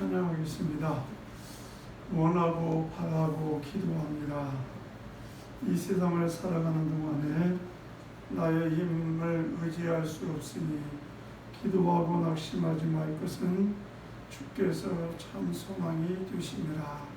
찬양하겠습니다. 원하고 바라고 기도합니다. 이 세상을 살아가는 동안에 나의 힘을 의지할 수 없으니 기도하고 낙심하지 말 것은 주께서 참 소망이 되심이라.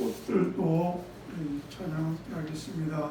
꽃들도 찬양하겠습니다.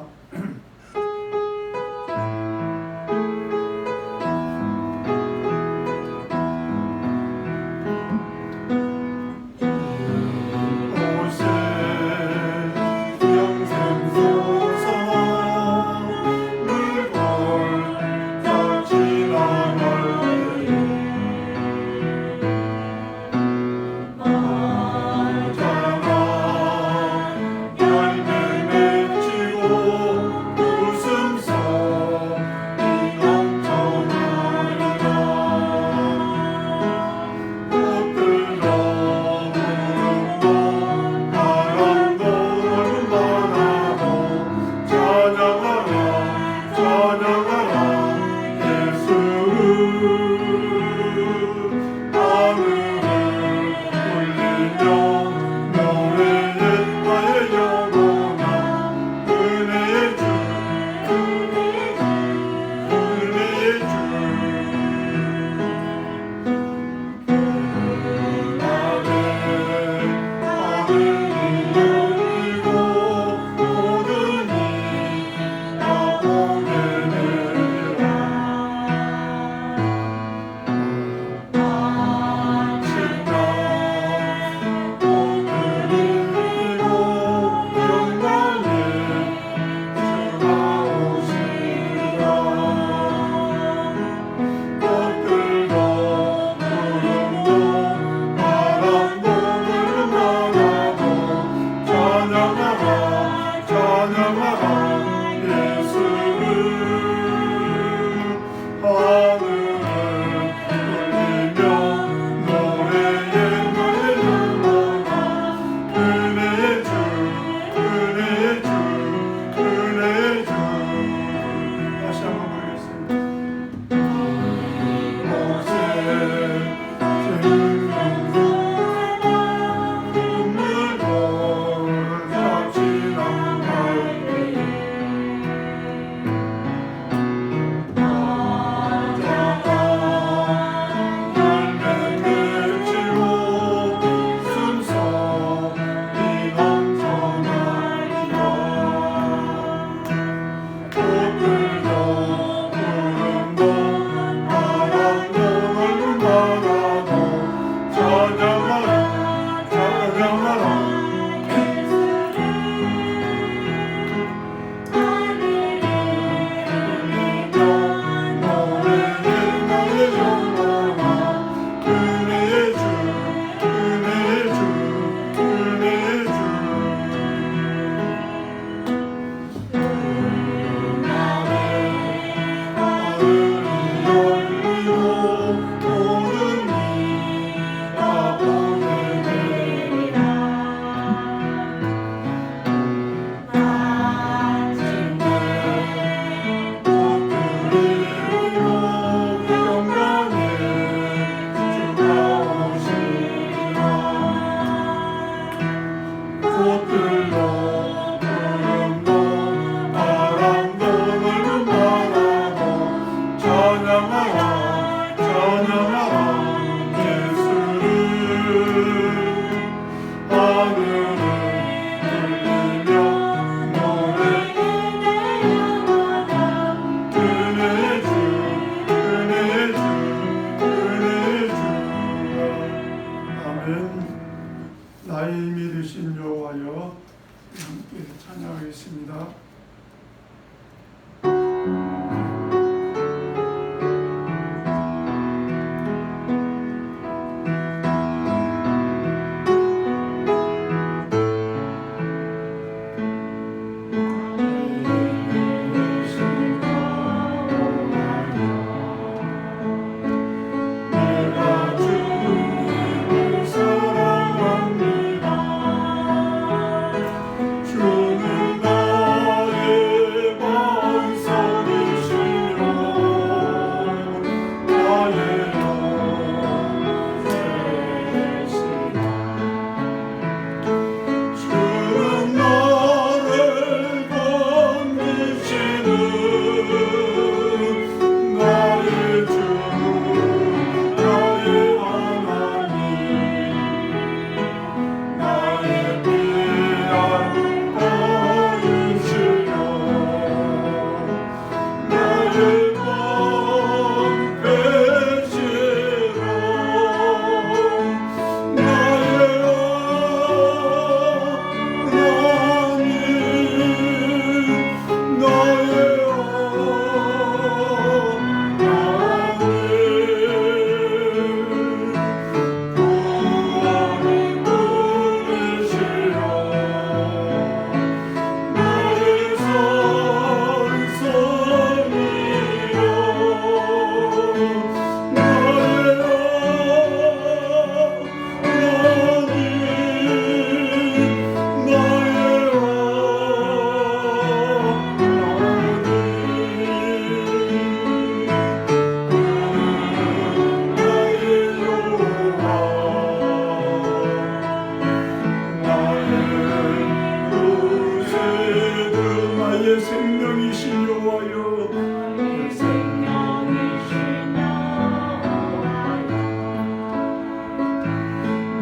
나의 생명이신 여호와여, 나의 생명이신 여호와여,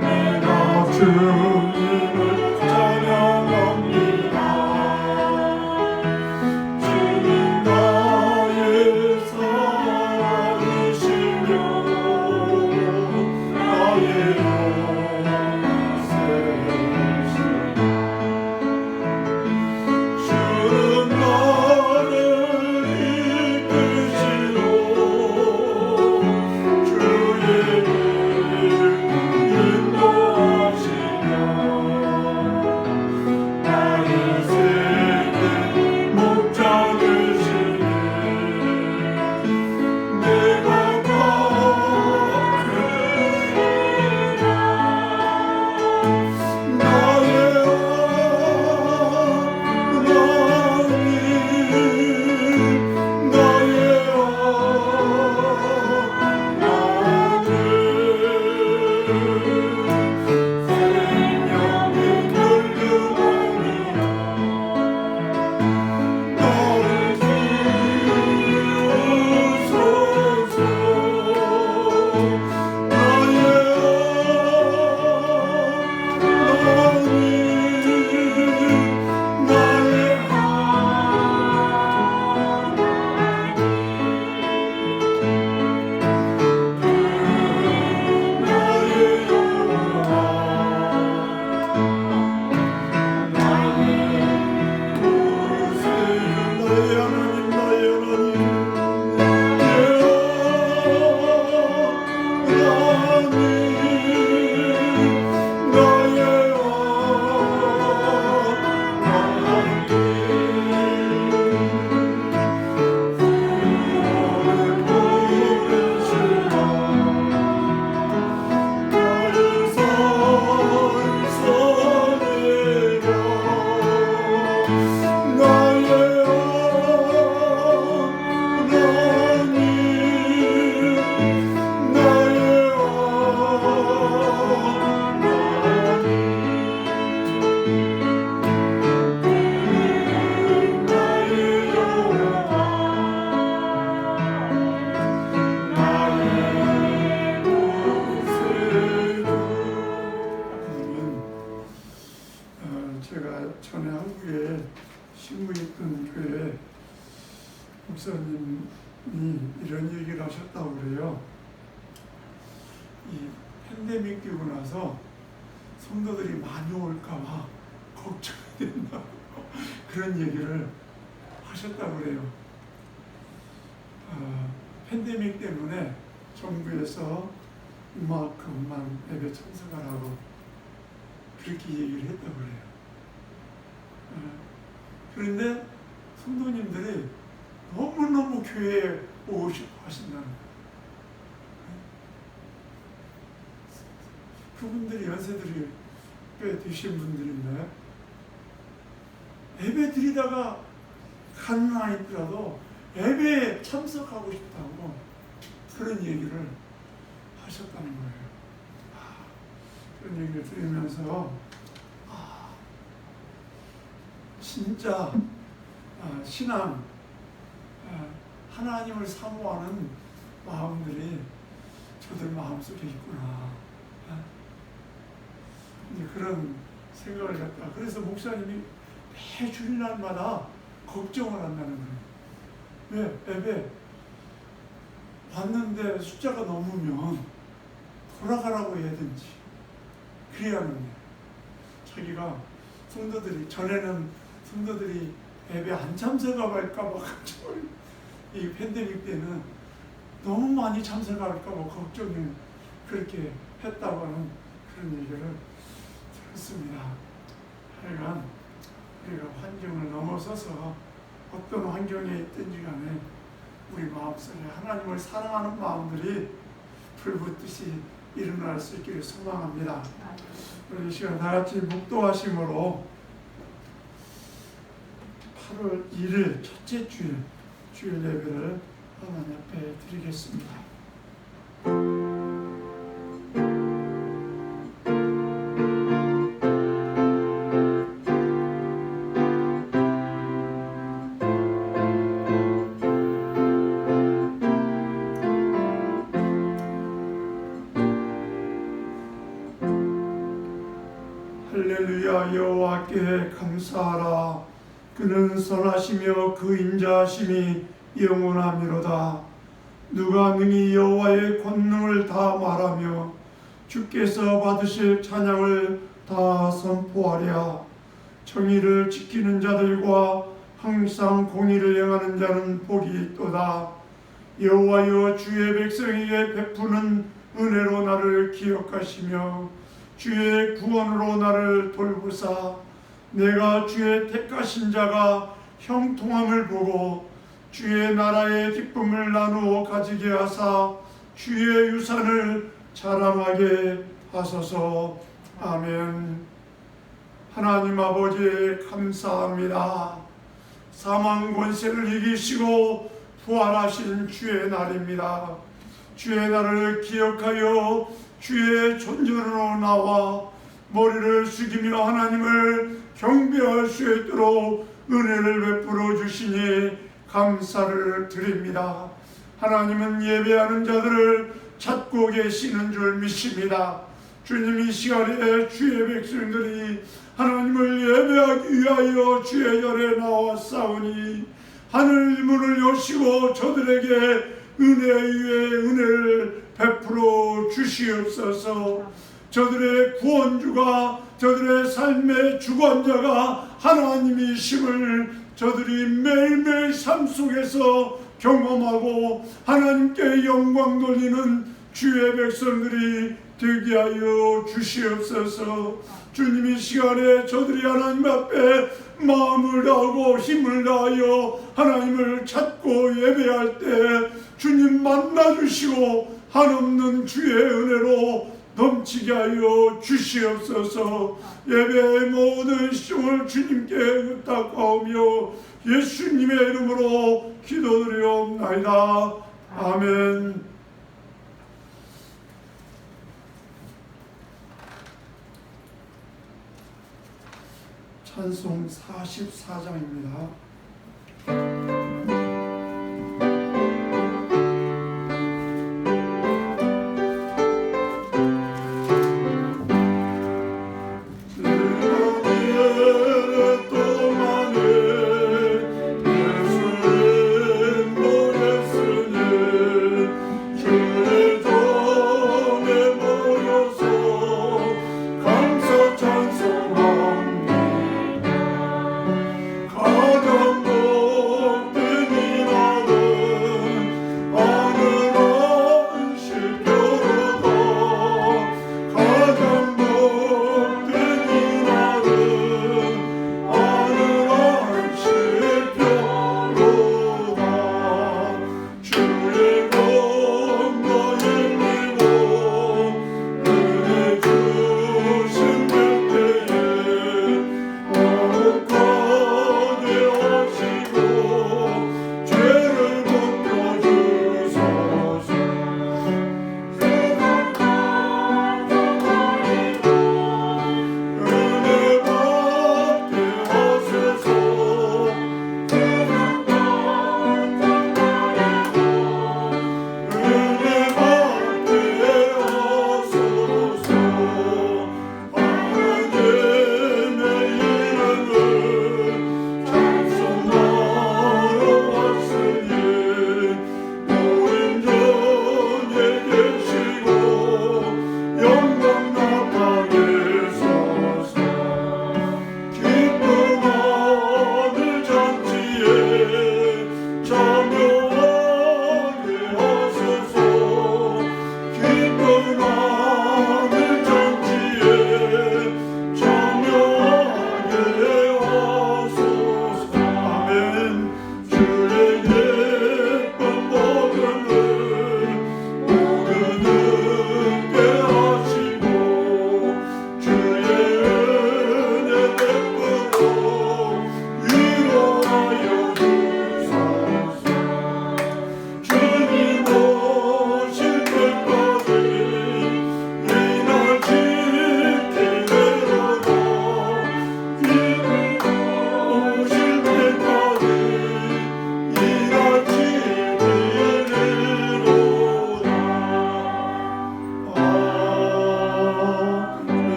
내가 주님을 찬양합니다. 주는 나의 사랑이시며 나의 요새이시며 주는 나를 이끄시고 주의 길 인도하시며 나의 생의 목자 되시니 내가 제가 전에 한국에 신부있던 교회 목사님이 이런 얘기를 하셨다고 그래요. 이 팬데믹 뛰고 나서 성도들이 많이 올까봐 걱정이 된다고 그런 얘기를 하셨다고 그래요. 팬데믹 때문에 정부에서 이만큼만 예배 참석하라고 그렇게 얘기를 했다고 그래요. 그런데 성도님들이 너무너무 교회에 오고 싶어 하신다는 거예요. 그분들이 연세들이 꽤 되신 분들인데 예배 드리다가 가능하더라도 예배에 참석하고 싶다고 그런 얘기를 하셨다는 거예요. 그런 얘기를 들으면서 진짜 신앙, 하나님을 사모하는 마음들이 저들 마음속에 있구나. 이제 그런 생각을 갖다. 그래서 목사님이 매 주일날마다 걱정을 한다는 거예요. 왜? 예배 왔는데 숫자가 넘으면 돌아가라고 해야 되는지 그래야 하는데 자기가 성도들이 전에는 성도들이 예배 안 참석할까 봐 걱정을 이 팬데믹 때는 너무 많이 참석할까 봐 걱정을 그렇게 했다고 하는 그런 얘기를 들었습니다. 하여간 우리가 환경을 넘어서서 어떤 환경에 있든지 간에 우리 마음속에 하나님을 사랑하는 마음들이 불붙듯이 일어날 수 있기를 소망합니다. 우리 이 시간 다 같이 묵도하심으로 8월 1일 첫째 주일 예배를 하나님 앞에 드리겠습니다. 여호와께 감사하라. 그는 선하시며 그 인자하심이 영원하미로다. 누가 능히 여호와의 권능을 다 말하며 주께서 받으실 찬양을 다 선포하랴. 정의를 지키는 자들과 항상 공의를 행하는 자는 복이 있도다. 여호와여, 주의 백성에게 베푸는 은혜로 나를 기억하시며 주의 구원으로 나를 돌보사 내가 주의 택하신 자가 형통함을 보고 주의 나라의 기쁨을 나누어 가지게 하사 주의 유산을 자랑하게 하소서. 아멘. 하나님 아버지 감사합니다. 사망 권세를 이기시고 부활하신 주의 날입니다. 주의 날을 기억하여 주의 존전으로 나와 머리를 숙이며 하나님을 경배할 수 있도록 은혜를 베풀어 주시니 감사를 드립니다. 하나님은 예배하는 자들을 찾고 계시는 줄 믿습니다. 주님, 이 시간에 주의 백성들이 하나님을 예배하기 위하여 주의 절에 나왔사오니 하늘 문을 여시고 저들에게 은혜 위에 은혜를 베풀어 주시옵소서. 저들의 구원주가, 저들의 삶의 주관자가 하나님이심을 저들이 매일매일 삶 속에서 경험하고 하나님께 영광 돌리는 주의 백성들이 되게 하여 주시옵소서. 주님, 이 시간에 저들이 하나님 앞에 마음을 다하고 힘을 다하여 하나님을 찾고 예배할 때 주님 만나주시고 한없는 주의 은혜로 넘치게 하여 주시옵소서. 예배의 모든 시종을 주님께 의탁하오며 예수님의 이름으로 기도드리옵나이다. 아멘. 찬송 44장입니다. God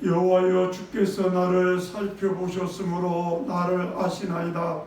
여호와여 주께서 나를 살펴보셨으므로 나를 아시나이다.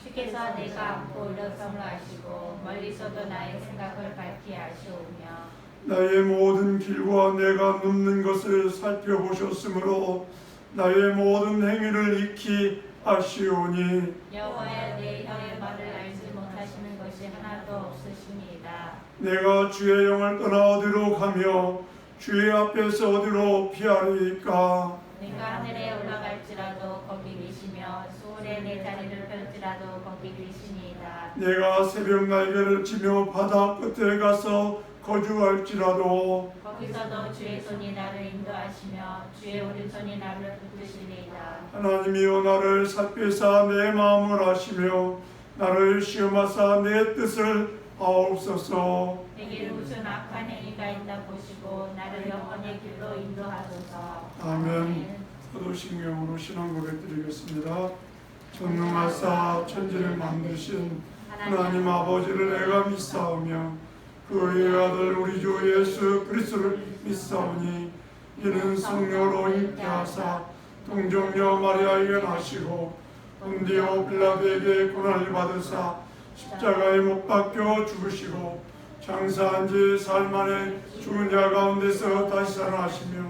주께서 내가 안고 일어섬을 아시고 멀리서도 나의 생각을 밝히 아시오며 나의 모든 길과 내가 눕는 것을 살펴보셨으므로 나의 모든 행위를 익히 아시오니 여호와여 내 혀의 말을 알지 못하시는 것이 하나도 없으시니이다. 내가 주의 영을 떠나 어디로 가며 주의 앞에서 어디로 피하리까. 내가 하늘에 올라갈지라도 거기 계시며 수월에 내 다리를 펼지라도 거기 계시니이다. 내가 새벽 날개를 치며 바다 끝에 가서 거주할지라도 거기서도 주의 손이 나를 인도하시며 주의 오른손이 나를 붙드시리이다. 하나님이여 나를 살피사 내 마음을 아시며 나를 시험하사 내 뜻을 아옵소서. 내게 무슨 악한 행위가 있다 보시고 나를 영원의 길로 인도하소서. 아멘. 사도신경으로 신앙 고백드리겠습니다. 전능하사 천지를 만드신 하나님 아버지를 내가 믿사오며 그의 아들 우리 주 예수 그리스도를 믿사오니 이는 성령으로 잉태하사 동정녀 마리아에게 나시고 본디오 빌라도에게 고난을 받으사 십자가에 못 박혀 죽으시고 장사한 지 사흘 만에 죽은 자 가운데서 다시 살아나시며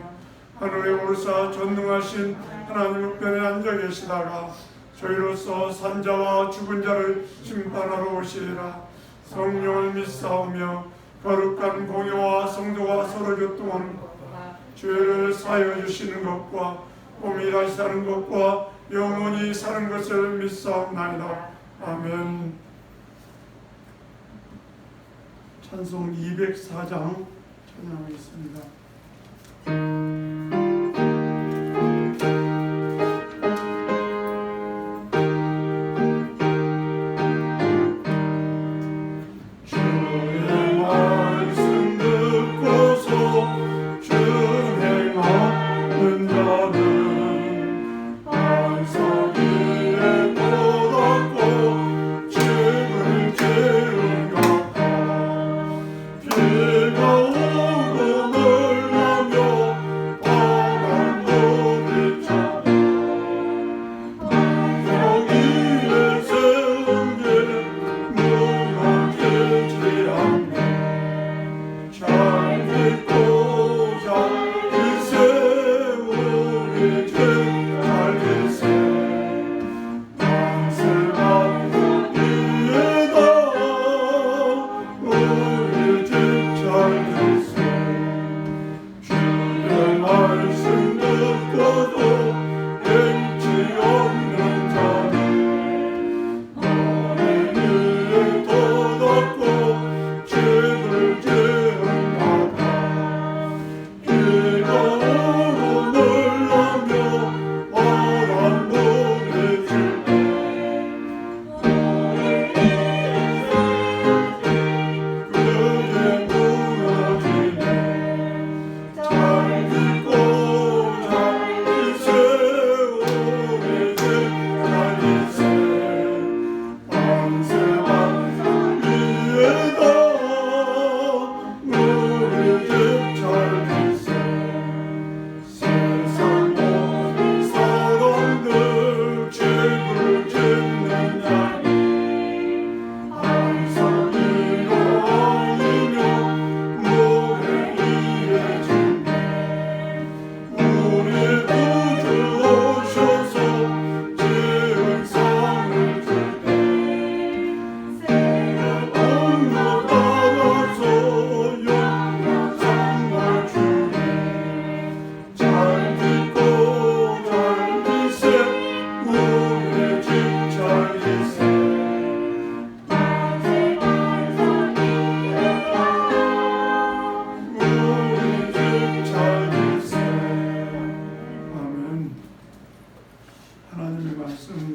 하늘에 오르사 전능하신 하나님 우편에 앉아 계시다가 저희로서 산자와 죽은 자를 심판하러 오시리라. 성령을 믿사오며 거룩한 공회와 성도가 서로 교통하는 것과 죄를 사하여 주시는 것과 몸이 다시 사는 것과 영원히 사는 것을 믿사옵나이다. 아멘. 찬송 204장 찬양하겠습니다.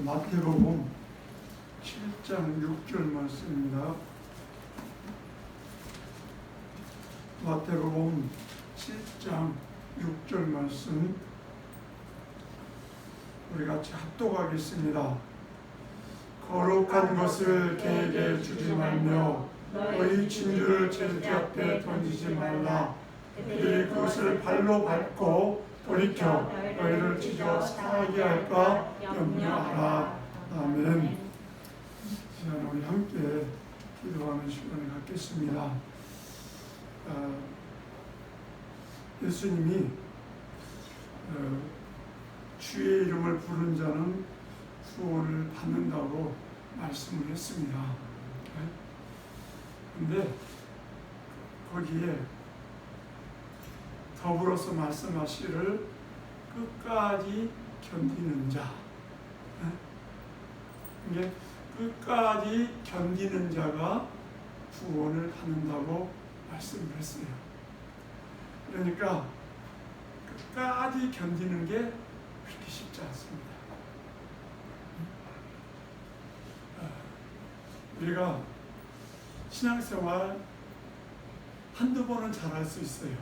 마태복음 7장 6절 말씀입니다. 마태복음 7장 6절 말씀 우리 같이 합독하겠습니다. 거룩한 것을 개에게 주지 말며 너희 진주를 제지 앞에 던지지 말라. 그들이 그것을 발로 밟고 돌이켜 너희를 찢어 상하게 할까 염려하라. 아멘. 시간 우리 함께 기도하는 시간을 갖겠습니다. 예수님이 주의 이름을 부른 자는 구원을 받는다고 말씀을 했습니다. 근데 거기에 더불어서 말씀하시기를 끝까지 견디는 자, 이게 끝까지 견디는 자가 구원을 받는다고 말씀을 했어요. 그러니까 끝까지 견디는 게 그렇게 쉽지 않습니다. 우리가 신앙생활 한두 번은 잘할 수 있어요.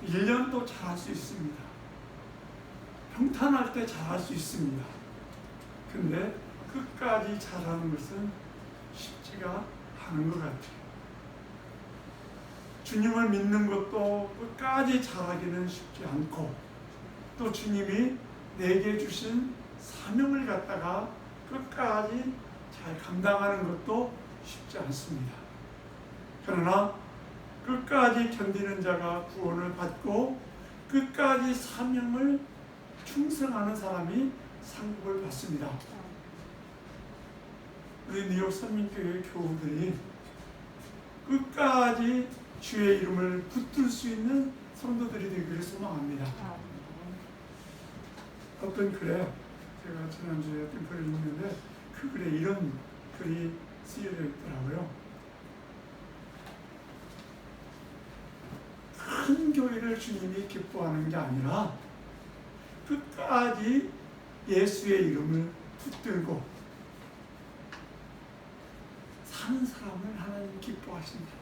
1년도 잘할 수 있습니다. 평탄할 때 잘할 수 있습니다. 근데 끝까지 잘하는 것은 쉽지가 않은 것 같아요. 주님을 믿는 것도 끝까지 잘하기는 쉽지 않고, 또 주님이 내게 주신 사명을 갖다가 끝까지 잘 감당하는 것도 쉽지 않습니다. 그러나 끝까지 견디는 자가 구원을 받고 끝까지 사명을 충성하는 사람이 상급을 받습니다. 우리 뉴욕 선민교회 교우들이 끝까지 주의 이름을 붙들 수 있는 성도들이 되기를 소망합니다. 어떤 글에, 제가 지난주에 어떤 글을 읽는데 그 글에 이런 글이 쓰여져 있더라고요. 큰 교회를 주님이 기뻐하는 게 아니라 끝까지 예수의 이름을 붙들고 사는 사람을 하나님 기뻐하신다.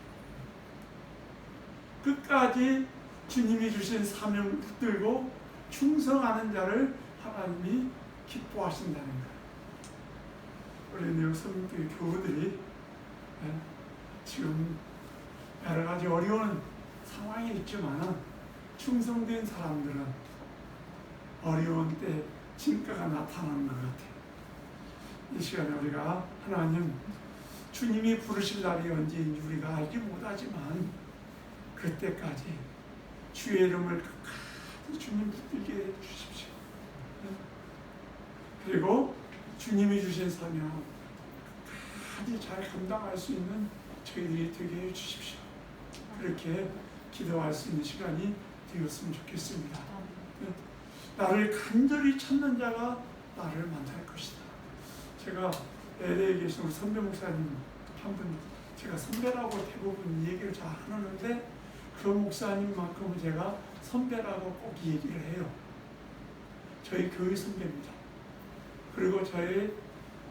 끝까지 주님이 주신 사명 붙들고 충성하는 자를 하나님이 기뻐하신다는 거예요. 우리 뉴욕 선민교회 교우들이 지금 여러 가지 어려운 상황이 있지만 충성된 사람들은 어려운 때 진가가 나타나는 것 같아요. 이 시간에 우리가 하나님, 주님이 부르실 날이 언제인지 우리가 알지 못하지만 그때까지 주의 이름을 끝까지 주님 붙들게 해주십시오. 그리고 주님이 주신 사명 끝까지 잘 감당할 수 있는 저희들이 되게 해주십시오. 그렇게 기도할 수 있는 시간이 되었으면 좋겠습니다. 나를 간절히 찾는 자가 나를 만날 것이다. 제가 LA에 계신 우리 선배 목사님 한 분, 제가 선배라고 대부분 얘기를 잘 안 하는데 그 목사님만큼은 제가 선배라고 꼭 얘기를 해요. 저희 교회 선배입니다. 그리고 저희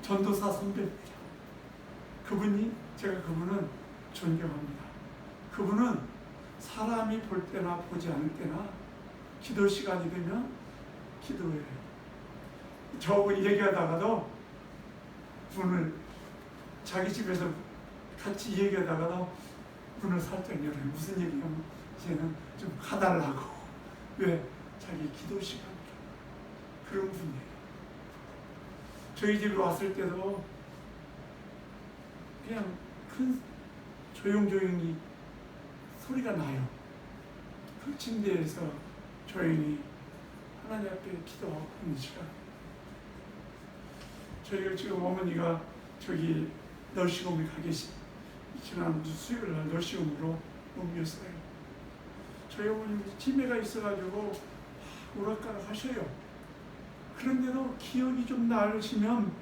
전도사 선배입니다. 제가 그분은 존경합니다. 그분은 사람이 볼 때나 보지 않을 때나 기도 시간이 되면 기도해요. 저하고 얘기하다가도 문을, 자기 집에서 같이 얘기하다가도 문을 살짝 열어요. 무슨 얘기냐면 이제는 좀 가달라고. 왜? 자기 기도 시간이라. 그런 분이에요. 저희 집에 왔을 때도 그냥 큰 조용히 소리가 나요. 그 침대에서 조용히 하나님 앞에 기도하고 있는 시간. 저희가 지금 어머니가 저기 너시홈에 가 계신, 지난 수요일 날 너시홈으로 옮겼어요. 저희 어머니 치매가 있어가지고 오락가락 하셔요. 그런데도 기억이 좀 나시면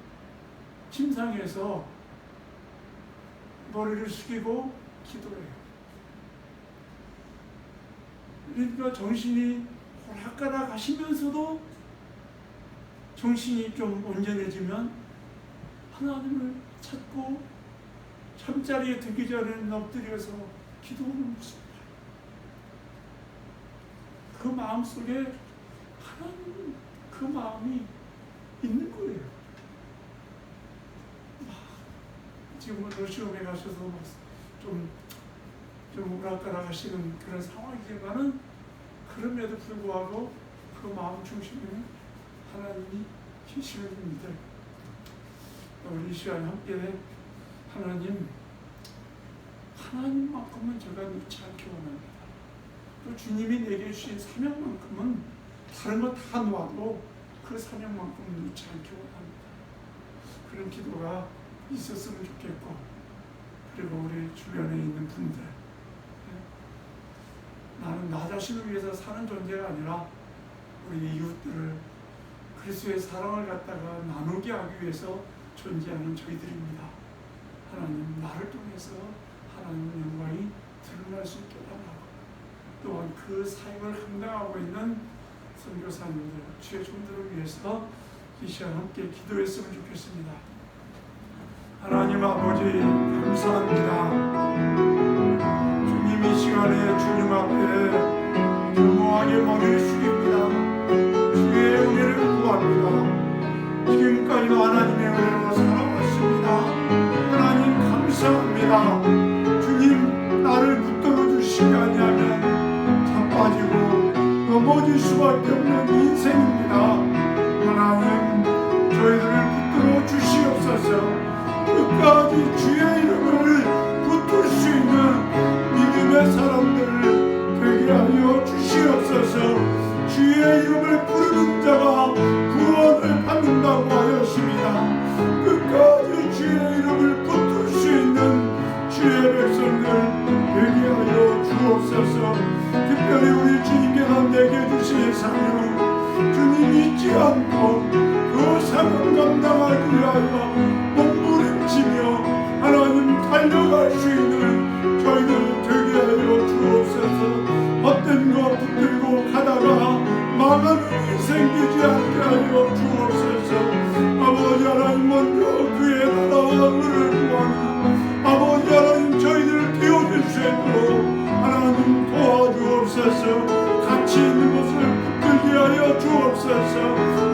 침상에서 머리를 숙이고 기도해요. 그러니까 정신이 오락가락 하시면서도 정신이 좀 온전해지면 하나님을 찾고 잠자리에 들기 전에 엎드려서 기도하는 모습. 그 마음속에 하나님, 그 마음이 있는 거예요. 지금 러시아에 가셔서 좀 오락가락 하시는 그런 상황이지만은 그럼에도 불구하고 그 마음 중심에 하나님이 계시는 분들, 우리 이 시간 함께 하나님만큼은 제가 놓지 않기 원합니다. 또 주님이 내게 주신 사명만큼은 다른 거 다 놓아도 그 사명만큼은 놓지 않기 원합니다. 그런 기도가 있었으면 좋겠고, 그리고 우리 주변에 있는 분들, 나는 나 자신을 위해서 사는 존재가 아니라 우리 이웃들을 그리스도의 사랑을 갖다가 나누게 하기 위해서 존재하는 저희들입니다. 하나님, 나를 통해서 하나님 영광이 드러날 수 있게 달라고, 또한 그 사역을 감당하고 있는 선교사님들, 주의 종들을 위해서 이 시간 함께 기도했으면 좋겠습니다. 하나님 아버지, 감사합니다. 주님, 이 시간에 주님 앞에 겸허하게 머리를 숙입니다. 주의 은혜를 구합니다. 지금까지 하나님의 은혜로 살아왔습니다. 하나님 감사합니다. 주님, 나를 붙들어 주시지 아니하면 자빠지고 넘어질 수밖에 없는 인생입니다. 하나님, 저희들을 붙들어 주시옵소서. 끝까지 주의 이름을 붙들 수 있는 믿음의 사람들 되게 하여 주시옵소서. 주의 이름을 부르는 자가 구원을 받는다고 하였습니다. 끝까지 주의 이름을 붙들 수 있는 주의 백성들 되게 하여 주옵소서. 특별히 우리 주님께서 내게 주신 사명, 주님 잊지 않고 그 사명 감당하기 위하여 몸부림치며 하나님 달려갈 수 있는 저희들 되게 하여 주옵소서. 헛된 거 붙들고 가다가 망하는 인생 되지 않게 하여 주옵소서. 아버지 하나님, 먼저 그의 나라와 의를 구하는 아버지 하나님, 저희들을 태워줄 수 있도록 하나님 도와주옵소서. 가치 있는 것을 붙들게 하여 주옵소서.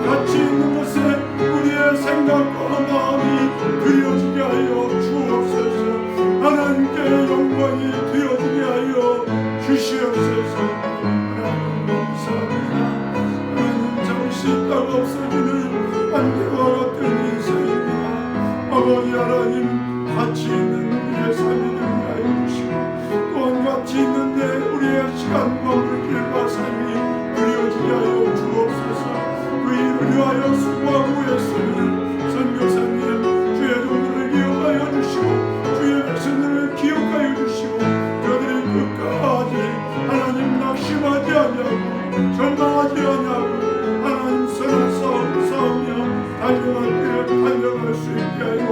가치 있는 것에 우리의 생각과 마음이 드려지게 하여 주옵소서. 하나님께 영광이 되어지게 하여 주시옵소서. 하나님 감사합니다. 하나님, 잠시 있다가 없어지는 안개와 같은 인생입니다. 아버지 하나님, 가치 있는 우리의 삶이 되게 하여 주시고, 또한 가치 있는데 우리의 시간과 물질과 삶이 드려지게 하여 주옵소서. 그 일을 위하여 수고하고 애쓰는 선교사님, 주의 종들을 기억하여 주시고 주의 백성들을 기억하여 주시고, 저들이 끝까지 하나님 낙심하지 아니하고 절망하지 아니하고 하나님 선한 싸움 싸우며 달려갈 때 달려갈 수 있게 하여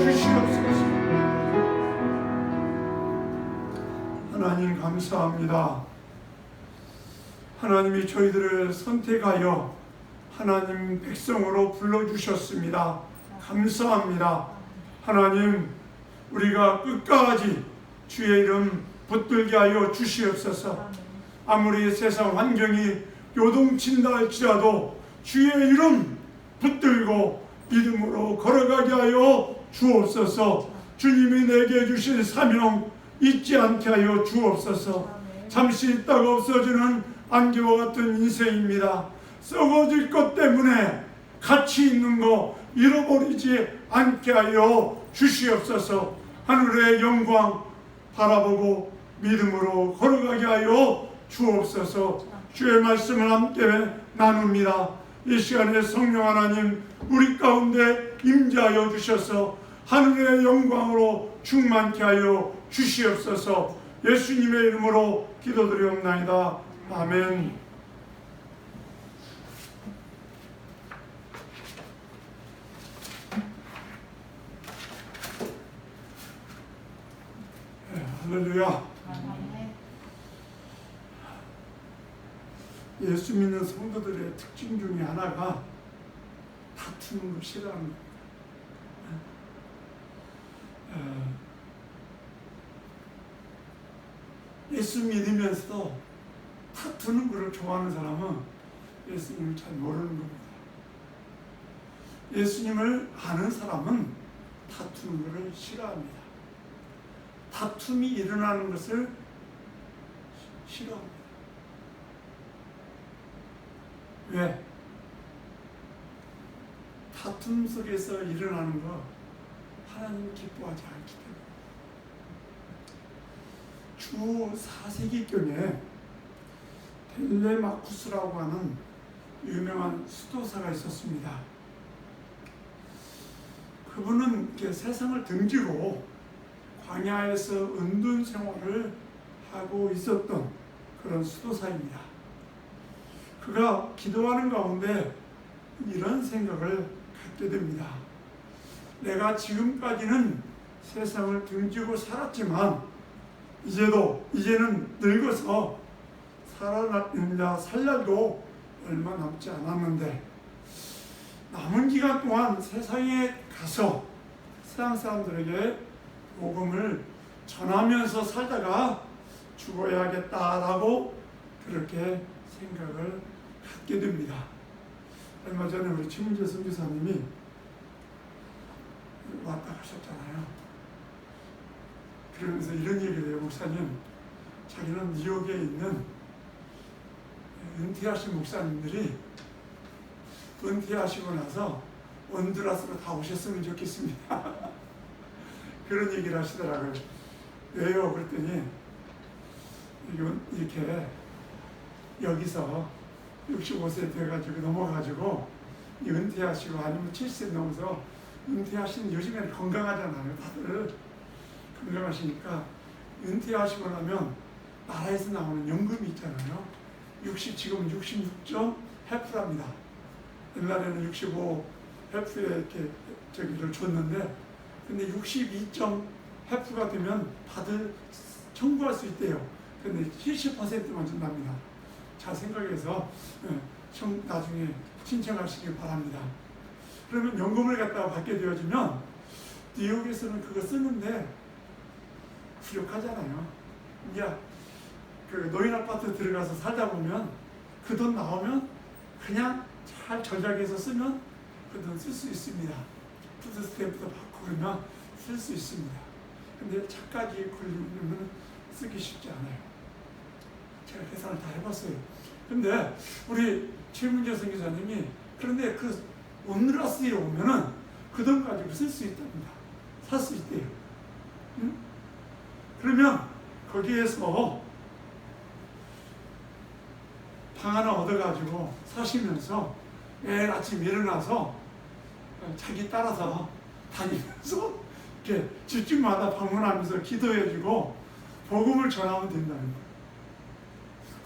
주시옵소서. 하나님 감사합니다. 하나님이 저희들을 선택하여 하나님 백성으로 불러주셨습니다. 감사합니다. 하나님, 우리가 끝까지 주의 이름 붙들게 하여 주시옵소서. 아무리 세상 환경이 요동친다 할지라도 주의 이름 붙들고 믿음으로 걸어가게 하여 주옵소서. 주님이 내게 주신 사명 잊지 않게 하여 주옵소서. 잠시 있다가 없어지는 안개와 같은 인생입니다. 썩어질 것 때문에 가치 있는 거 잃어버리지 않게 하여 주시옵소서. 하늘의 영광 바라보고 믿음으로 걸어가게 하여 주옵소서. 주의 말씀을 함께 나눕니다. 이 시간에 성령 하나님, 우리 가운데 임재하여 주셔서 하늘의 영광으로 충만케 하여 주시옵소서. 예수님의 이름으로 기도드리옵나이다. 아멘. 할렐루야. 예수 믿는 성도들의 특징 중에 하나가 다투는 걸 싫어하는 겁니다. 예수 믿으면서도 다투는 것을 좋아하는 사람은 예수님을 잘 모르는 겁니다. 예수님을 아는 사람은 다투는 것을 싫어합니다. 다툼이 일어나는 것을 싫어합니다. 왜? 다툼 속에서 일어나는 거 하나님 기뻐하지 않기 때문에. 주 4세기경에 텔레마쿠스라고 하는 유명한 수도사가 있었습니다. 그분은 이렇게 세상을 등지고 광야에서 은둔 생활을 하고 있었던 그런 수도사입니다. 그가 기도하는 가운데 이런 생각을 갖게 됩니다. 내가 지금까지는 세상을 등지고 살았지만 이제는 늙어서 살 날도 얼마 남지 않았는데 남은 기간 동안 세상에 가서 세상 사람들에게 복음을 전하면서 살다가 죽어야겠다라고 그렇게 생각을 갖게 됩니다. 얼마 전에 우리 최문재 선교사님이 왔다 가셨잖아요. 그러면서 이런 얘기를 해요. 목사님, 자기는 뉴욕에 있는 은퇴하신 목사님들이 은퇴하시고 나서 온두라스로 다 오셨으면 좋겠습니다. 그런 얘기를 하시더라고요. 왜요? 그랬더니 이렇게 여기서 65세 돼가지고 넘어가지고 은퇴하시고 아니면 70세 넘어서 은퇴하신 요즘에는 건강하잖아요. 다들 건강하시니까 은퇴하시고 나면 나라에서 나오는 연금이 있잖아요. 지금 66.8%입니다. 옛날에는 65 해프에 이렇게 저기를 줬는데, 근데 62.8%가 되면 다들 청구할 수 있대요. 근데 70%만 준답니다. 잘 생각해서 나중에 신청하시길 바랍니다. 그러면 연금을 갖다가 받게 되어지면 뉴욕에서는 그거 쓰는데 부족하잖아요. 이제 그 노인 아파트 들어가서 살다 보면 그 돈 나오면 그냥 잘 절약해서 쓰면 그 돈 쓸 수 있습니다. 푸드 스탬프도 받고 그러면 쓸 수 있습니다. 근데 차까지 걸리면 쓰기 쉽지 않아요. 제가 계산을 다 해봤어요. 근데 우리 최문재 선교사님이 그런데 그 온누라스에 오면은 그 돈 가지고 쓸 수 있답니다. 살 수 있대요. 응? 그러면 거기에서 방 하나 얻어가지고 사시면서 매일 아침 일어나서 자기 따라서 다니면서 이렇게 집집마다 방문하면서 기도해주고 복음을 전하면 된다는 거예요.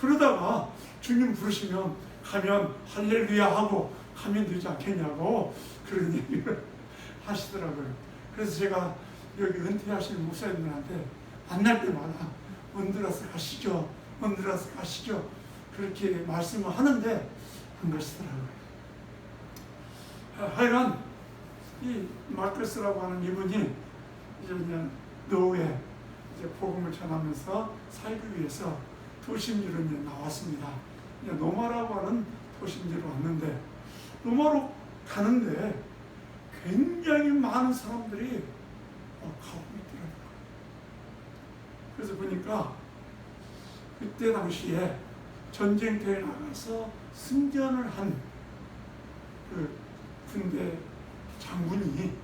그러다가 주님 부르시면 가면 할렐루야 하고 가면 되지 않겠냐고 그런 얘기를 하시더라고요. 그래서 제가 여기 은퇴하시는 목사님들한테 만날 때마다 온두라스 가시죠, 온두라스 가시죠 그렇게 말씀을 하는데 안 가시더라고요. 하여간 이 마크스라고 하는 이분이 이제 그냥 노후에 이제 복음을 전하면서 살기 위해서 도심지로 이제 나왔습니다. 이제 노마라고 하는 도심지로 왔는데 노마로 가는데 굉장히 많은 사람들이 가고 있더라고요. 그래서 보니까 그때 당시에 전쟁터에 나가서 승전을 한 그 군대 장군이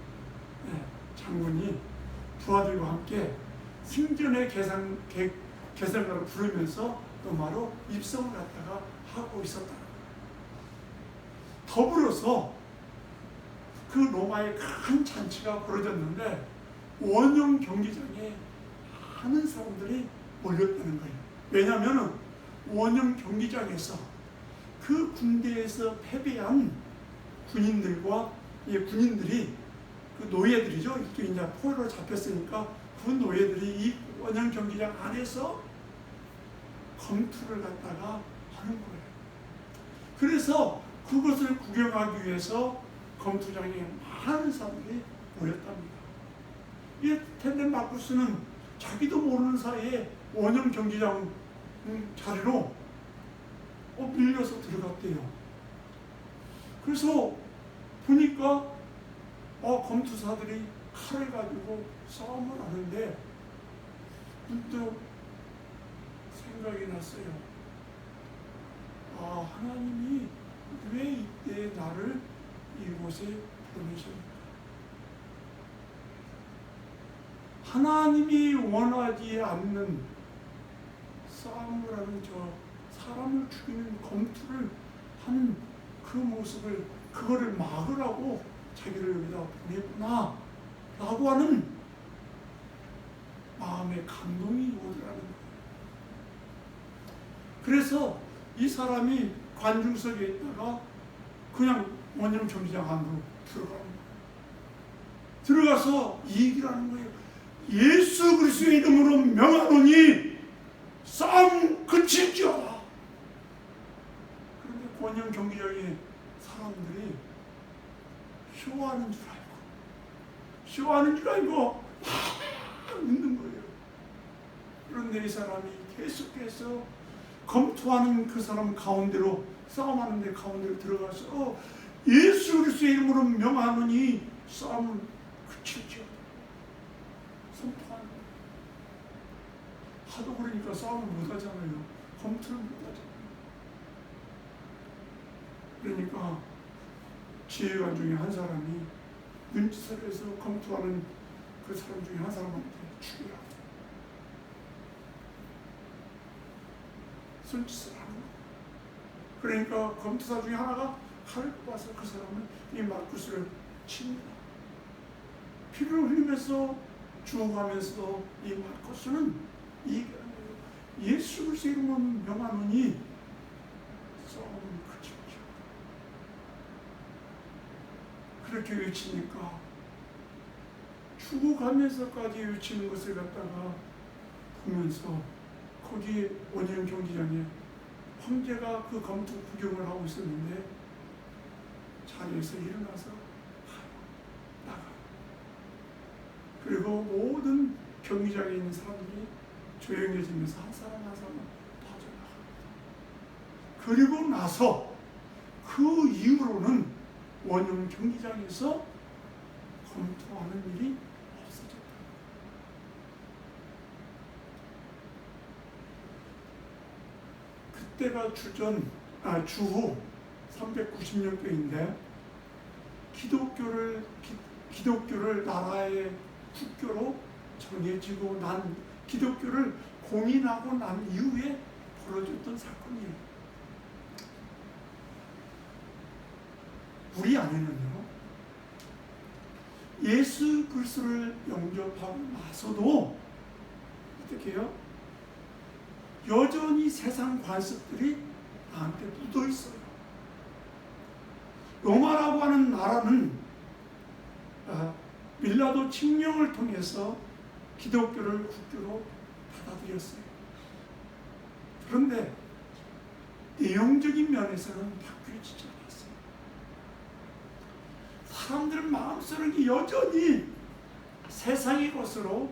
부하들과 함께 승전의 개성가를 부르면서 노마로 입성을 갖다가 하고 있었다. 더불어서 그 로마의 큰 잔치가 벌어졌는데 원형 경기장에 많은 사람들이 몰렸다는 거예요. 왜냐하면 원형 경기장에서 그 군대에서 패배한 군인들이 그 노예들이죠. 이렇게 이제 포로로 잡혔으니까 그 노예들이 이 원형 경기장 안에서 검투를 갖다가 하는 거예요. 그래서 그것을 구경하기 위해서 검투장에 많은 사람들이 모였답니다. 이 텔레마쿠스는 자기도 모르는 사이에 원형 경기장 자리로 밀려서 들어갔대요. 그래서 보니까 검투사들이 칼을 가지고 싸움을 하는데 문득 생각이 났어요. 하나님이 왜 이때 나를 이곳에 보내셨는가? 하나님이 원하지 않는 싸움을 하는 저 사람을 죽이는 검투를 하는 그 모습을, 그거를 막으라고 자기를 여기다 보냈구나 라고 하는 마음의 감동이 오더라는 거예요. 그래서 이 사람이 관중석에 있다가 그냥 원년 경기장 안으로 들어가는 거예요. 들어가서 이 얘기를 하는 거예요. 예수 그리스도의 이름으로 명하노니 싸움 그칠지어다. 그런데 원년 경기장에 사람들이 쇼하는 줄 알고 막 웃는 거예요. 그런데 이 사람이 계속해서 검투하는 그 사람 가운데로, 싸움하는 데 가운데로 들어가서 예수 그리스도의 이름으로 명하노니 싸움을 그칠지어다 선포하는 거예요. 하도 그러니까 싸움을 못하잖아요. 검투를 못하잖아요. 그러니까 지휘관 중에 한 사람이 눈치를 해서 검투하는 그 사람 중에 한 사람한테 죽이라고 손짓을 하는 거예요. 그러니까 검투사 중에 하나가 칼을 뽑아서 그 사람을, 이 마르쿠스를 칩니다. 피를 흘리면서 죽어가면서 이 마르쿠스는 얘기하는 거예요. 예수 그리스도의 이름으로 명하노니 싸움을 그칠지어다. 그렇게 외치니까 죽어가면서까지 외치는 것을 갖다가 보면서 거기 원형 경기장에 황제가 그 검투 구경을 하고 있었는데 자리에서 일어나서 나가. 그리고 모든 경기장에 있는 사람들이 조용해지면서 한 사람 한 사람 빠져나갑니다. 그리고 나서 그 이후로는 원형 경기장에서 검투하는 일이 없어졌다. 그때가 주후 390년도인데 기독교를 나라의 국교로 정해지고 난, 기독교를 공인하고 난 이후에 벌어졌던 사건이에요. 우리 안에는요, 예수 그리스도를 영접하고 나서도 어떻게 해요? 여전히 세상 관습들이 나한테 묻어 있어요. 로마라고 하는 나라는 빌라도 칙령을 통해서 기독교를 국교로 받아들였어요. 그런데 내용적인 면에서는 바뀌지 않았어요. 사람들 마음속에 여전히 세상의 것으로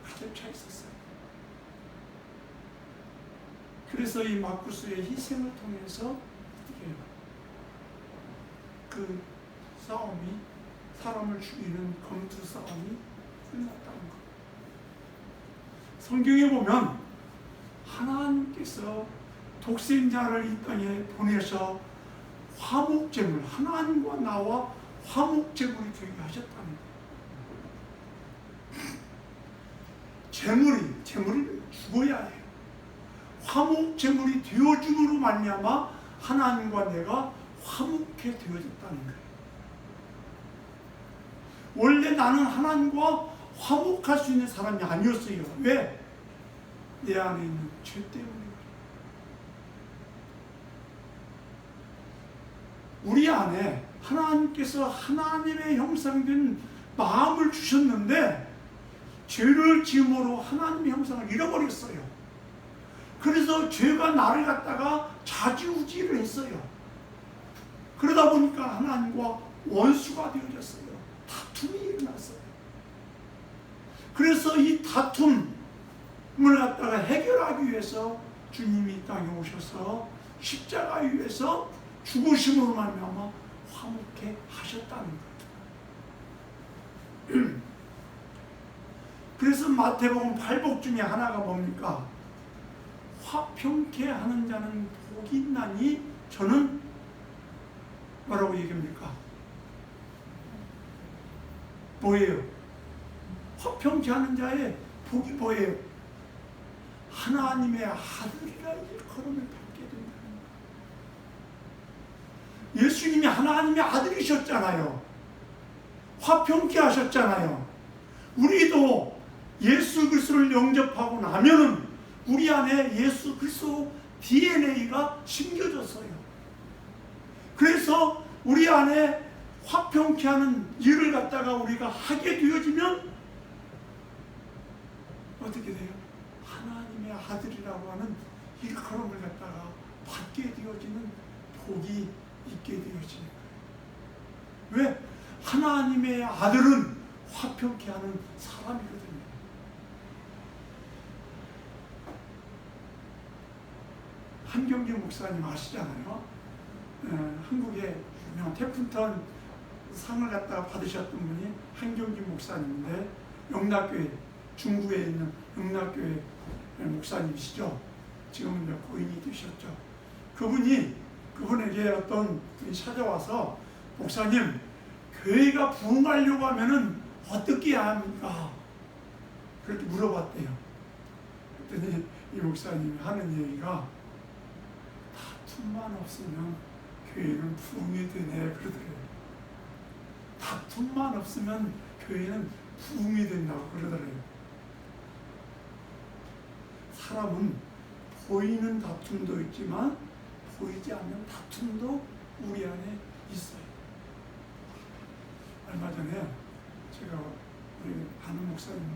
가득 차 있었어요. 그래서 이 마르쿠스의 희생을 통해서 어떻게 해요? 그 싸움이, 사람을 죽이는 검투 싸움이 끝났다는 것. 성경에 보면 하나님께서 독생자를 이 땅에 보내서 화목제물, 하나님과 나와 화목제물이 되게 하셨다는 거예요. 제물이 죽어야 해요. 화목제물이 되어줌으로 말미암아 하나님과 내가 화목해 되어졌다는 거예요. 원래 나는 하나님과 화목할 수 있는 사람이 아니었어요. 왜? 내 안에 있는 죄 때문에. 우리 안에 하나님께서 하나님의 형상된 마음을 주셨는데 죄를 지음으로 하나님의 형상을 잃어버렸어요. 그래서 죄가 나를 갖다가 좌지우지를 했어요. 그러다 보니까 하나님과 원수가 되어졌어요. 다툼이 일어났어요. 그래서 이 다툼을 갖다가 해결하기 위해서 주님이 이 땅에 오셔서 십자가 위에서 죽으심으로 말미암아 화목해 하셨다는 거예요. 그래서 마태복음 8복 중에 하나가 뭡니까? 화평케 하는 자는 복이 있나니 저는 뭐라고 얘기합니까? 뭐예요? 화평케 하는 자의 복이 뭐예요? 하나님의 아들이라 일컬음을 받게 된다는 거예요. 예수님이 하나님의 아들이셨잖아요. 화평케 하셨잖아요. 우리도 예수 그리스도를 영접하고 나면은 우리 안에 예수 그리스도 DNA가 심겨졌어요. 그래서 우리 안에 화평케 하는 일을 갖다가 우리가 하게 되어지면 어떻게 돼요? 하나님의 아들이라고 하는 일컬음을 갖다가 받게 되어지는 복이 있게 되어지는 거예요. 왜? 하나님의 아들은 화평케 하는 사람이거든요. 한경규 목사님 아시잖아요. 한국의 유명한 태풍턴 상을 갖다가 받으셨던 분이 한경규 목사님인데 영락교회, 중국에 있는 영락교회 목사님이시죠. 지금은 이제 고인이 되셨죠. 그분에게 어떤 분이 찾아와서 목사님, 교회가 부흥하려고 하면은 어떻게 해야 합니까? 그렇게 물어봤대요. 그랬더니 이 목사님이 하는 얘기가 다툼만 없으면 교회는 부흥이 되네 그러더래요. 다툼만 없으면 교회는 부흥이 된다고 그러더래요. 사람은 보이는 다툼도 있지만 보이지 않는 다툼도 우리 안에 있어요. 얼마 전에 제가 우리 아는 목사님한테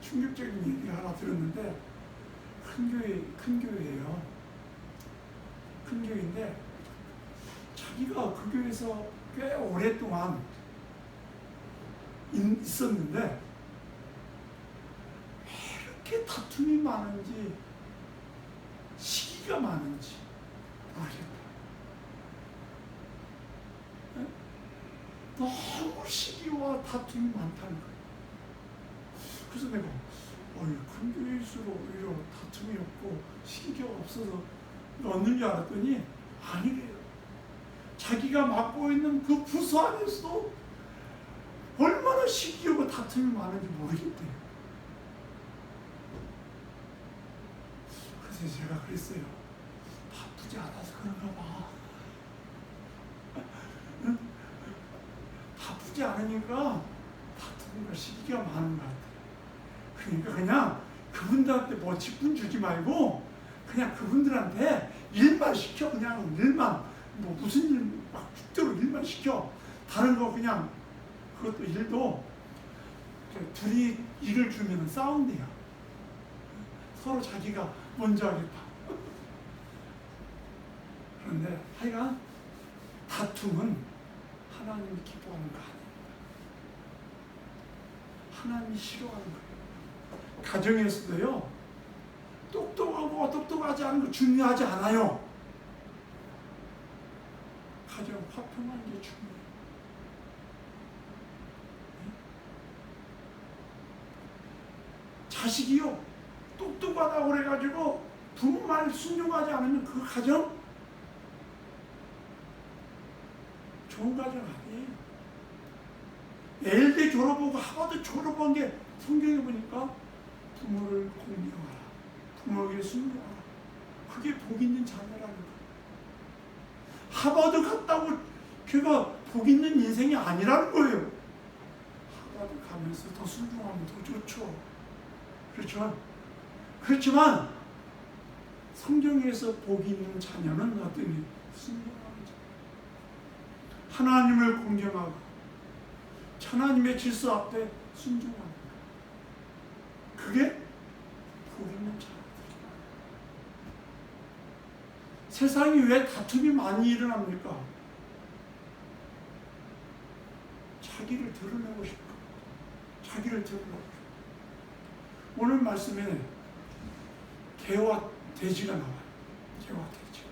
충격적인 얘기를 하나 들었는데 큰 교회예요. 큰 교회인데 자기가 그 교회에서 꽤 오랫동안 있었는데 왜 이렇게 다툼이 많은지 시기가 많은지 모르겠다. 너무 시기와 다툼이 많다는 거예요. 그래서 내가 큰 교회일수록 오히려 다툼이 없고 시기가 없어서 넣는 줄 알았더니 아니래요. 자기가 맡고 있는 그 부서 안에서도 얼마나 시기하고 다툼이 많은지 모르겠대요. 그래서 제가 그랬어요. 바쁘지 않아서 그런가 봐. 응? 바쁘지 않으니까 다툼과 시기가 많은 것 같아요. 그러니까 그냥 그분들한테 뭐 직분 주지 말고 그냥 그분들한테 일만 시켜. 그냥 일만 뭐 무슨 일 막 죽도록 일만 시켜. 다른 거 그냥 그것도 일도 둘이 일을 주면 싸운대요. 서로 자기가 먼저 하겠다. 그런데 하여간 다툼은 하나님이 기뻐하는 거 아닙니다. 하나님이 싫어하는 거예요. 가정에서도요. 똑똑하고 똑똑하지 않은 거 중요하지 않아요. 가정 화평한 게 중요해요. 자식이요. 똑똑하다고 그래가지고 부모 말 순종하지 않으면 그 가정 좋은 가정 아니에요. 예일대 졸업하고 하버드 졸업한 게 성경에 보니까 부모를 공경하라. 부모에게 순종하라. 그게 복 있는 자녀라는 거예요. 하버드 갔다고 걔가 복 있는 인생이 아니라는 거예요. 하버드 가면서 더 순종하면 더 좋죠. 그렇죠? 그렇지만 성경에서 복 있는 자녀는 어떤 순종하는 자. 하나님을 공경하고 하나님의 질서 앞에 순종하는 것. 그게 복 있는 자녀들. 세상이 왜 다툼이 많이 일어납니까? 자기를 드러내고 싶고 자기를 드러내고 싶고. 오늘 말씀에 개와 돼지가 나와요. 개와 돼지.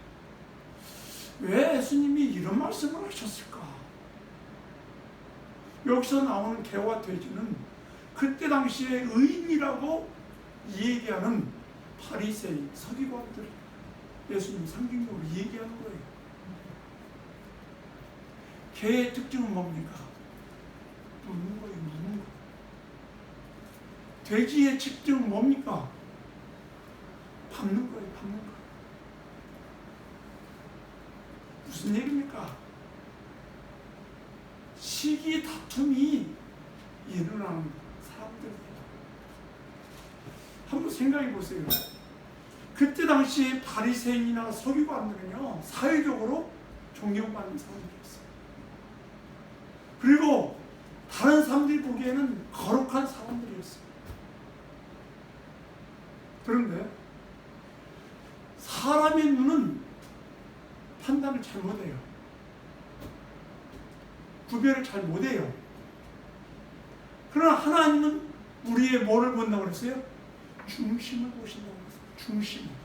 왜 예수님이 이런 말씀을 하셨을까? 여기서 나오는 개와 돼지는 그때 당시에 의인이라고 얘기하는 바리새인, 서기관들. 예수님 상징적으로 얘기하는 거예요. 개의 특징은 뭡니까? 묻는 거예요, 묻는 거. 돼지의 특징은 뭡니까? 밟는 거예요, 밟는 거. 무슨 얘기입니까? 시기 다툼이 일어나는 사람들이에요. 한번 생각해 보세요. 그때 당시 바리새인이나 서기관들은요, 사회적으로 존경받는 사람들이었어요. 그리고 다른 사람들이 보기에는 거룩한 사람들이었어요. 그런데 사람의 눈은 판단을 잘 못해요. 구별을 잘 못해요. 그러나 하나님은 우리의 뭐를 본다고 그랬어요? 중심을 보신다고 그랬어요.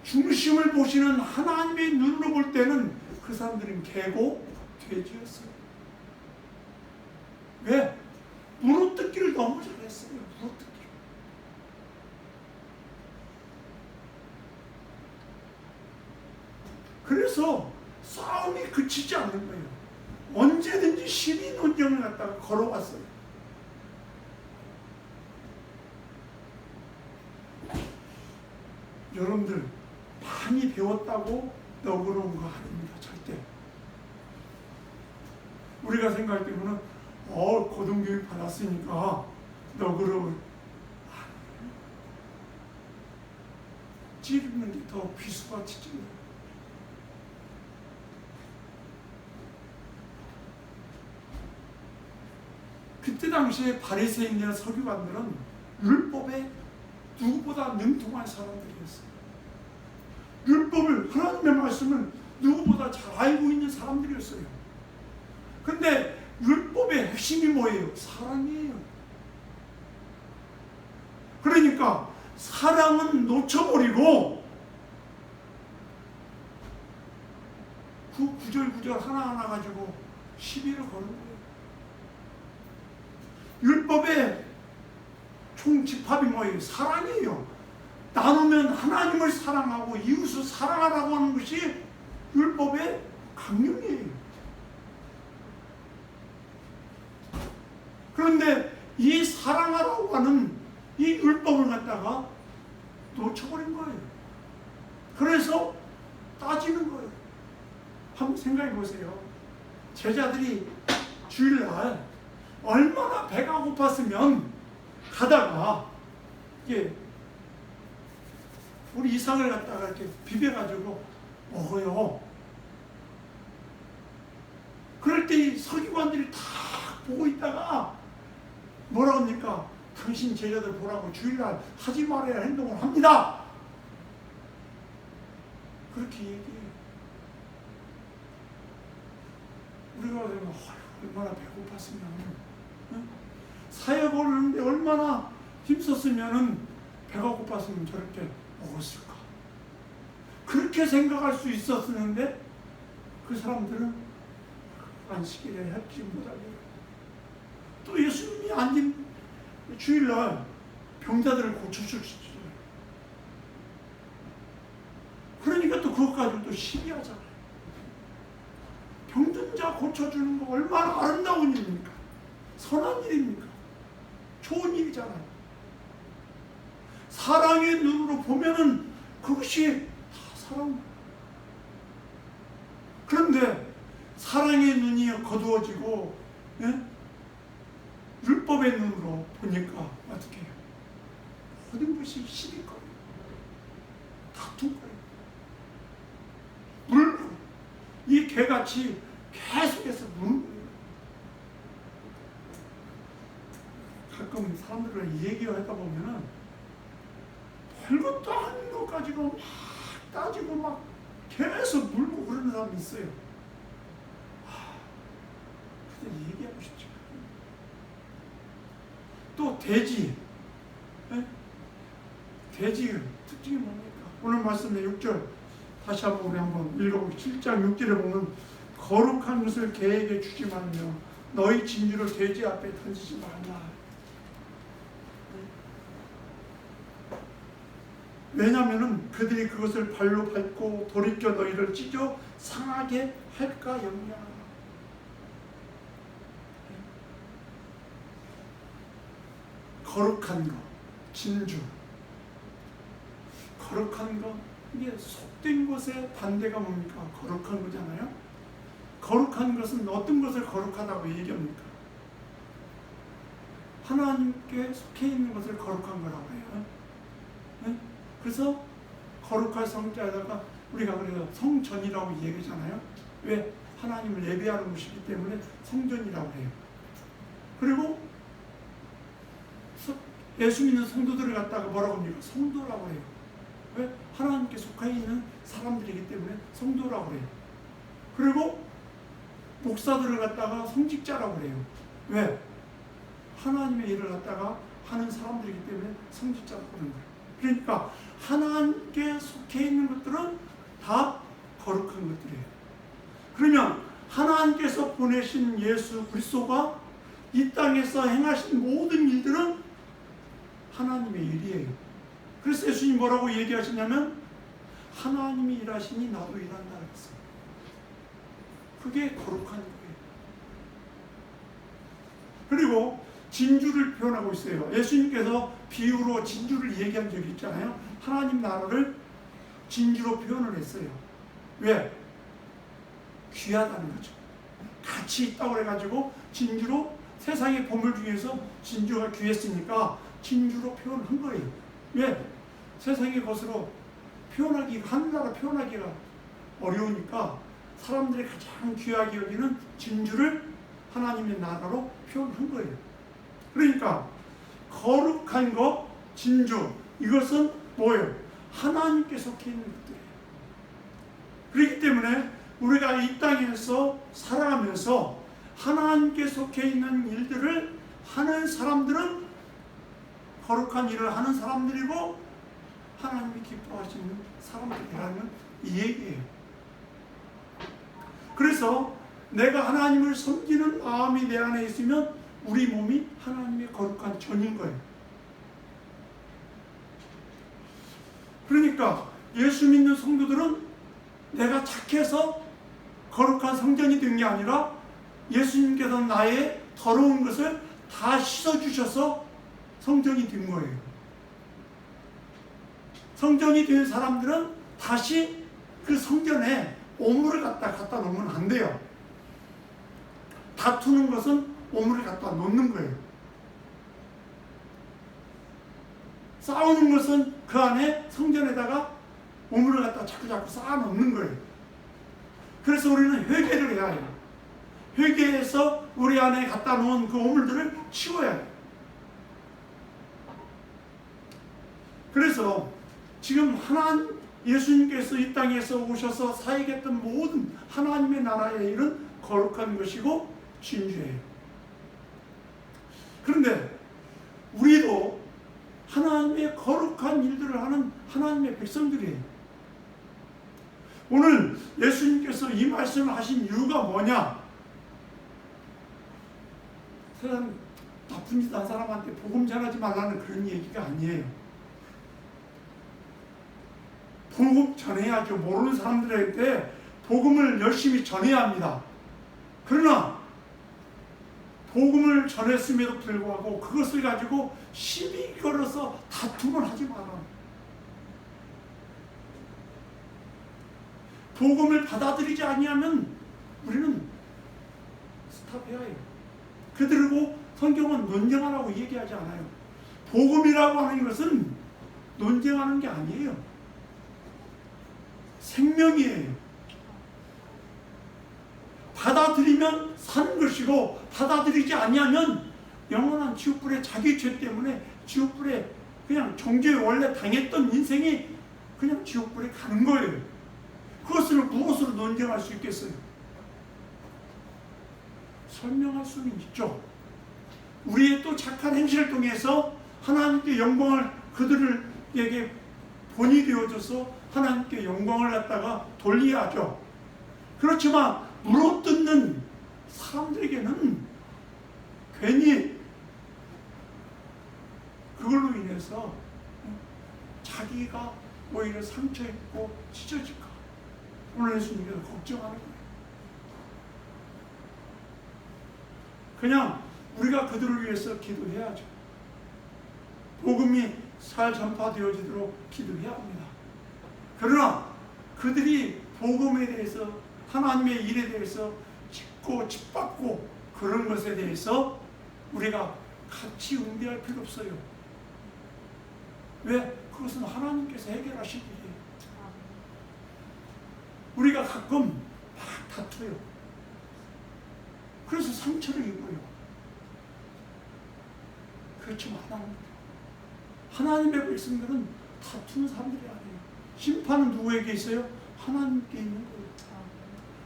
중심을 보시는 하나님의 눈으로 볼 때는 그 사람들은 개고 돼지였어요. 왜? 물어뜯기를 너무 잘했어요. 물어뜯기. 그래서 싸움이 그치지 않는 거예요. 언제든지 시비 논쟁을 갖다가 걸어왔어요. 여러분들 많이 배웠다고 너그러운 거 아닙니다. 절대. 우리가 생각할 때는 고등교육 받았으니까 너그러운. 찌르는 게 더 비수같이 찌르는. 그때 당시에 바리새인이나 서기관들은 율법에 누구보다 능통한 사람들이었어요. 율법을, 하나님의 말씀을 누구보다 잘 알고 있는 사람들이었어요. 근데 율법의 핵심이 뭐예요? 사랑이에요. 그러니까 사랑은 놓쳐버리고 그 구절구절 하나하나 가지고 시비를 거는 거예요. 율법의 총집합이 뭐예요? 사랑이에요. 나누면 하나님을 사랑하고 이웃을 사랑하라고 하는 것이 율법의 강령이에요. 그런데 이 사랑하라고 하는 이 율법을 갖다가 놓쳐버린 거예요. 그래서 따지는 거예요. 한번 생각해 보세요. 제자들이 주일날 얼마나 배가 고팠으면 가다가 이게 우리 이상을 갖다가 이렇게 비벼가지고 먹어요. 그럴 때 이 서기관들이 다 보고 있다가 뭐라고 합니까? 당신 제자들 보라고 주일날 하지 말아야 할 행동을 합니다. 그렇게 얘기해요. 우리가 얼마나 배고팠으면, 사역을 하는데 얼마나 힘썼으면 배가 고팠으면 저렇게 먹었을까. 그렇게 생각할 수 있었는데 그 사람들은 안식일에 했지 못하게. 또 예수님이 앉은 주일날 병자들을 고쳐주시죠. 그러니까 또 그것 가지고 또 시비하잖아요. 병든 자 고쳐주는 거 얼마나 아름다운 일입니까? 선한 일입니까? 좋은 일이잖아요. 사랑의 눈으로 보면은 그것이 다 사랑. 그런데 사랑의 눈이 거두어지고, 율법의 눈으로 보니까 어떻게 해요? 모든 것이 시비거려요. 다툼거려요. 물고, 이 개같이 계속해서 무는 거예요. 가끔 사람들과 얘기하다 보면은 별것도 아닌 것 가지고 막 따지고 막 계속 물고 그러는 사람이 있어요. 근데 얘기하고 싶죠. 또 돼지. 돼지의 특징이 뭡니까? 오늘 말씀의 6절 다시 한번 우리 한번 읽어보겠습니다. 7장 6절에 보면 거룩한 것을 개에게 주지 말며 너희 진주를 돼지 앞에 던지지 말라. 왜냐하면 그들이 그것을 발로 밟고 돌이켜 너희를 찢어 상하게 할까 염려하라. 거룩한 것, 진주. 거룩한 것, 이게 속된 것의 반대가 뭡니까? 거룩한 거잖아요. 거룩한 것은 어떤 것을 거룩하다고 얘기합니까? 하나님께 속해 있는 것을 거룩한 거라고 해요. 네? 그래서 거룩할 성자에다가 우리가 그래서 성전이라고 얘기하잖아요. 왜? 하나님을 예배하는 곳이기 때문에 성전이라고 해요. 그리고 예수 믿는 성도들을 갖다가 뭐라고 합니까? 성도라고 해요. 왜? 하나님께 속해 있는 사람들이기 때문에 성도라고 해요. 그리고 목사들을 갖다가 성직자라고 해요. 왜? 하나님의 일을 갖다가 하는 사람들이기 때문에 성직자라고 하는 거예요. 그러니까 하나님께 속해 있는 것들은 다 거룩한 것들이에요. 그러면 하나님께서 보내신 예수 그리스도가 이 땅에서 행하신 모든 일들은 하나님의 일이에요. 그래서 예수님이 뭐라고 얘기하시냐면 하나님이 일하시니 나도 일한다 그랬어요. 그게 거룩한 거예요. 그리고 진주를 표현하고 있어요. 예수님께서 비유로 진주를 얘기한 적이 있잖아요. 하나님 나라를 진주로 표현을 했어요. 왜? 귀하다는 거죠. 가치 있다고 해가지고 진주로 세상의 보물 중에서 진주가 귀했으니까 진주로 표현한 거예요. 왜? 세상의 것으로 표현하기가, 하늘나라 표현하기가 어려우니까 사람들이 가장 귀하게 여기는 진주를 하나님의 나라로 표현한 거예요. 그러니까 거룩한 것, 진주, 이것은 뭐예요? 하나님께 속해 있는 것들이에요. 그렇기 때문에 우리가 이 땅에서 살아가면서 하나님께 속해 있는 일들을 하는 사람들은 거룩한 일을 하는 사람들이고 하나님이 기뻐하시는 사람들이라는 이 얘기예요. 그래서 내가 하나님을 섬기는 마음이 내 안에 있으면 우리 몸이 하나님의 거룩한 전인 거예요. 그러니까 예수 믿는 성도들은 내가 착해서 거룩한 성전이 된 게 아니라 예수님께서 나의 더러운 것을 다 씻어주셔서 성전이 된 거예요. 성전이 된 사람들은 다시 그 성전에 오물을 갖다 놓으면 안 돼요. 다투는 것은 오물을 갖다 놓는 거예요. 싸우는 것은 그 안에 성전에다가 오물을 갖다 자꾸 쌓아 놓는 거예요. 그래서 우리는 회개를 해야 해요. 회개해서 우리 안에 갖다 놓은 그 오물들을 치워야 해요. 그래서 지금 예수님께서 이 땅에서 오셔서 사역했던 모든 하나님의 나라의 일은 거룩한 것이고 진주예요. 그런데 우리도 하나님의 거룩한 일들을 하는 하나님의 백성들이에요. 오늘 예수님께서 이 말씀을 하신 이유가 뭐냐? 세상 나쁜 짓 한 사람한테 복음 전하지 말라는 그런 얘기가 아니에요. 복음 전해야죠. 모르는 사람들한테 복음을 열심히 전해야 합니다. 그러나 복음을 전했음에도 불구하고 그것을 가지고 시비 걸어서 다툼을 하지 마라. 복음을 받아들이지 아니하면 우리는 스탑해야 해요. 그들고 성경은 논쟁하라고 얘기하지 않아요. 복음이라고 하는 것은 논쟁하는 게 아니에요. 생명이에요. 받아들이면 사는 것이고 받아들이지 아니하면 영원한 지옥불에 자기 죄 때문에 지옥불에 그냥 정죄에 원래 당했던 인생이 그냥 지옥불에 가는 거예요. 그것을 무엇으로 논쟁할 수 있겠어요? 설명할 수는 있죠. 우리의 또 착한 행실을 통해서 하나님께 영광을 그들에게 본이 되어줘서 하나님께 영광을 갖다가 돌려야죠. 그렇지만 물어뜯는 사람들에게는 괜히 그걸로 인해서 자기가 오히려 상처 입고 찢어질까 오늘 예수님께서 걱정하는 거예요. 그냥 우리가 그들을 위해서 기도해야죠. 복음이 잘 전파되어지도록 기도해야 합니다. 그러나 그들이 복음에 대해서 하나님의 일에 대해서 짚고 짚받고 그런 것에 대해서 우리가 같이 응대할 필요 없어요. 왜? 그것은 하나님께서 해결하실 일이에요. 우리가 가끔 막 다투요. 그래서 상처를 입어요. 그렇지만 하나님의 백성들은 다투는 사람들이 아니에요. 심판은 누구에게 있어요? 하나님께 있는 거예요.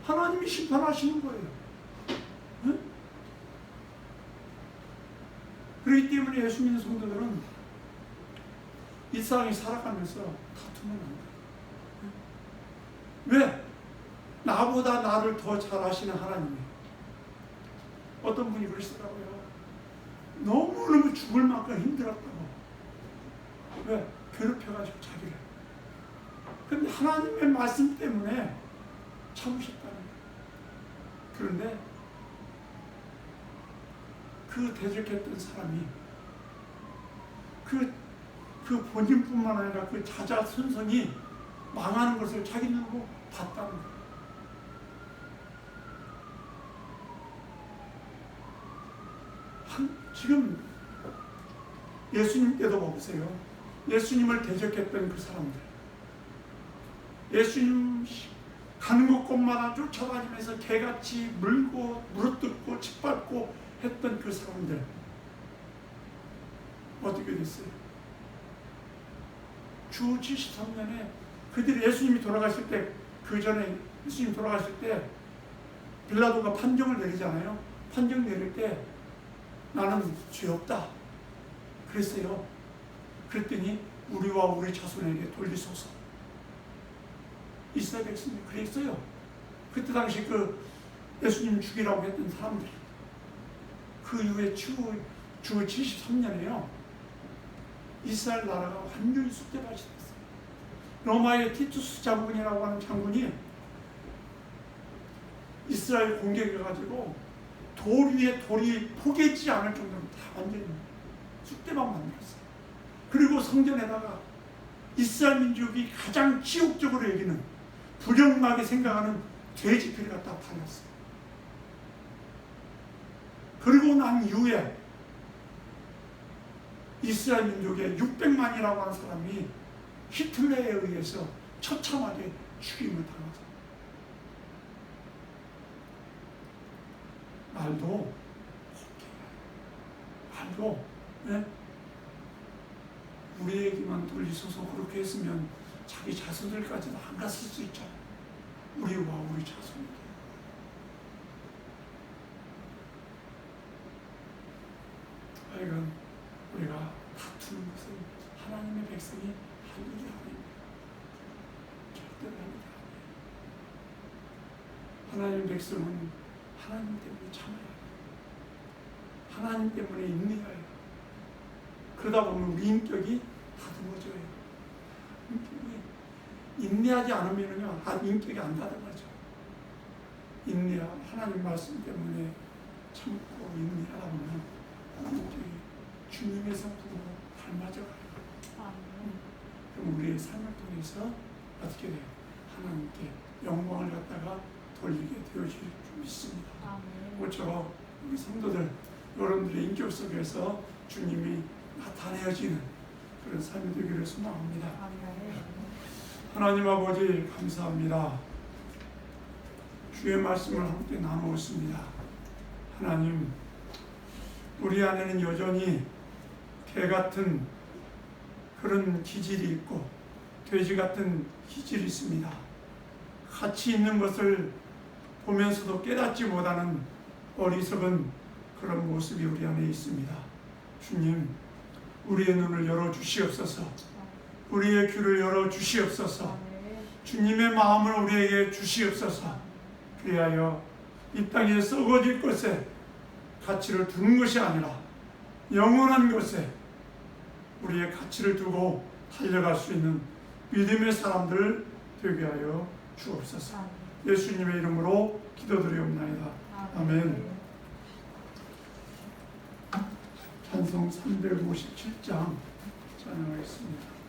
하나님이 심판하시는 거예요. 응? 그렇기 때문에 예수 믿는 성도들은 이 세상에 살아가면서 다투면 안 돼요. 왜? 나보다 나를 더 잘 아시는 하나님이. 어떤 분이 그러시더라고요. 너무너무 죽을 만큼 힘들었다고. 왜? 괴롭혀가지고 자기를. 근데 하나님의 말씀 때문에 참으셨다는 거예요. 그런데 그 대적했던 사람이 그 본인뿐만 아니라 그 자자손손이 망하는 것을 자기 눈으로 봤다는 거예요. 지금 예수님 때도 보세요. 예수님을 대적했던 그 사람들, 예수님 가는 곳곳마다 쫓아다니면서 개같이 물고 물어뜯고 짓밟고 했던 그 사람들 어떻게 됐어요? 주 73년에 그들이 예수님이 돌아가실 때, 그 전에 예수님 돌아가실 때 빌라도가 판정을 내리잖아요. 판정 내릴 때 나는 죄 없다 그랬어요. 그랬더니 우리와 우리 자손에게 돌리소서. 이스라엘 백성이 그랬어요. 그때 당시 그 예수님 죽이라고 했던 사람들이 그 이후에 주 73년에요. 이스라엘 나라가 완전히 쑥대밭이 됐어요. 로마의 티투스 장군이라고 하는 장군이 이스라엘 공격해가지고 돌 위에 돌이 포개지지 않을 정도로 다 완전히 쑥대밭 만들었어요. 그리고 성전에다가 이스라엘 민족이 가장 지옥적으로 여기는 부정하게 생각하는 돼지피를 갖다 달렸어요. 그리고 난 이후에 이스라엘 민족의 600만이라고 하는 사람이 히틀러에 의해서 처참하게 죽임을 당하죠. 말도 네? 우리에게만 돌리소서. 그렇게 했으면 자기 자손들까지도 안 갔을 수 있잖아요. 우리와 우리 자손에게. 하여간 우리가 다투는 것은 하나님의 백성이 할 일이 아닙니다. 절대로 할 일이 아니에요. 하나님의 백성은 하나님 때문에 참아요. 하나님 때문에 인내해요. 그러다 보면 우리 인격이 다듬어져요. 인내하지 않으면요, 인격이 안 다듬어져. 하나님 말씀 때문에 참고 인내하다 보면 인격이 주님의 성품으로 닮아져가요. 그럼 우리의 삶을 통해서 어떻게 돼요? 하나님께 영광을 갖다가 돌리게 되어질 줄 믿습니다. 모쪼록 우리 성도들, 여러분들의 인격 속에서 주님이 나타내어지는 그런 삶이 되기를 소망합니다. 하나님 아버지 감사합니다. 주의 말씀을 함께 나누었습니다. 하나님, 우리 안에는 여전히 개 같은 그런 기질이 있고 돼지 같은 기질이 있습니다. 가치 있는 것을 보면서도 깨닫지 못하는 어리석은 그런 모습이 우리 안에 있습니다. 주님, 우리의 눈을 열어주시옵소서. 우리의 귀를 열어주시옵소서. 주님의 마음을 우리에게 주시옵소서. 그리하여 이 땅에 썩어질 것에 가치를 두는 것이 아니라 영원한 것에 우리의 가치를 두고 달려갈 수 있는 믿음의 사람들 되게 하여 주옵소서. 예수님의 이름으로 기도드리옵나이다. 아멘. 찬송 357장 찬양하겠습니다.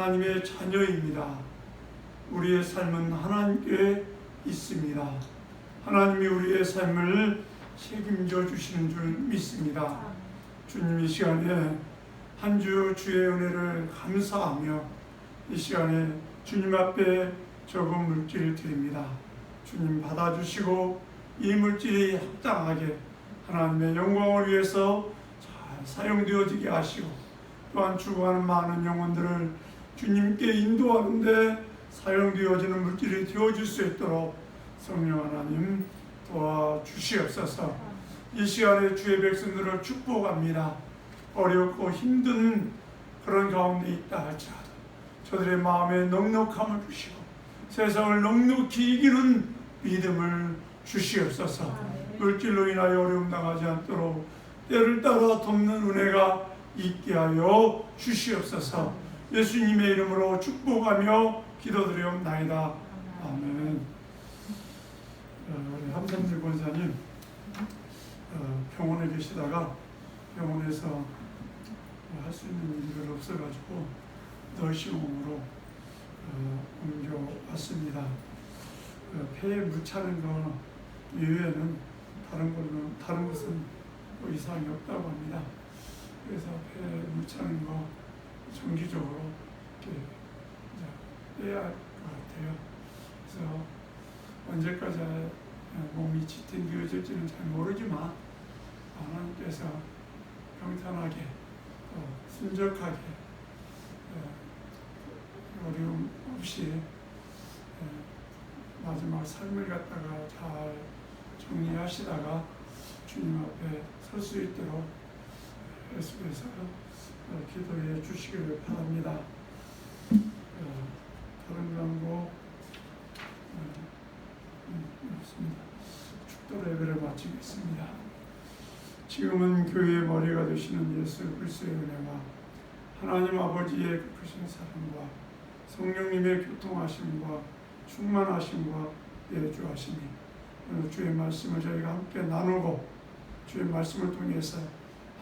하나님의 자녀입니다. 우리의 삶은 하나님께 있습니다. 하나님이 우리의 삶을 책임져 주시는 줄 믿습니다. 주님, 이 시간에 한 주 주의 은혜를 감사하며 이 시간에 주님 앞에 적은 물질을 드립니다. 주님 받아주시고 이 물질이 합당하게 하나님의 영광을 위해서 잘 사용되어지게 하시고 또한 죽어가는 많은 영혼들을 주님께 인도하는데 사용되어지는 물질이 되어질 수 있도록 성령 하나님 도와주시옵소서. 이 시간에 주의 백성들을 축복합니다. 어렵고 힘든 그런 가운데 있다 할지라도 저들의 마음에 넉넉함을 주시고 세상을 넉넉히 이기는 믿음을 주시옵소서. 물질로 인하여 어려움 당하지 않도록 때를 따라 돕는 은혜가 있게 하여 주시옵소서. 예수님의 이름으로 축복하며 기도드리옵나이다. 아멘. 우리 함삼길 권사님 병원에 계시다가 병원에서 할 수 있는 일이 없어가지고 너시홈으로 옮겨왔습니다. 폐에 묻히는 거 이외에는 다른 것은 뭐 이상이 없다고 합니다. 그래서 폐에 묻히는 거 정기적으로 이렇게 빼야 할 것 같아요. 그래서 언제까지 몸이 지탱되어질지는 잘 모르지만 하나님께서 평탄하게 순적하게 어려움 없이 마지막 삶을 갖다가 잘 정리하시다가 주님 앞에 설 수 있도록 계속해서 기도해 주시기를 바랍니다. 다른 광고 없습니다. 축도 예배를 마치겠습니다. 지금은 교회의 머리가 되시는 예수 그리스도의 은혜와 하나님 아버지의 크신 사랑과 성령님의 교통하심과 충만하심과 예주하심이 오늘 주의 말씀을 저희가 함께 나누고 주의 말씀을 통해서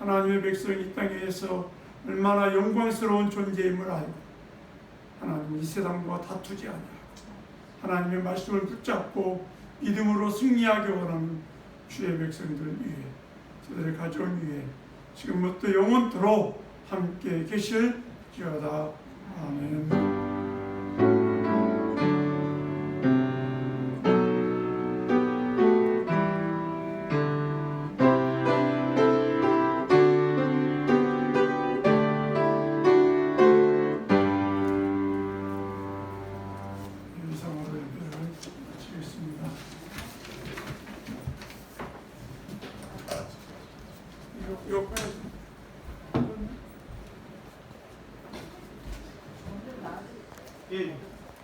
하나님의 백성이 이 땅에서 얼마나 영광스러운 존재임을 알고 하나님 이 세상과 다투지 아니하고 하나님의 말씀을 붙잡고 믿음으로 승리하기 원하는 주의 백성들 위해 저들의 가정 위해 지금부터 영원토록 함께 계실지어다. 아멘. 여기까지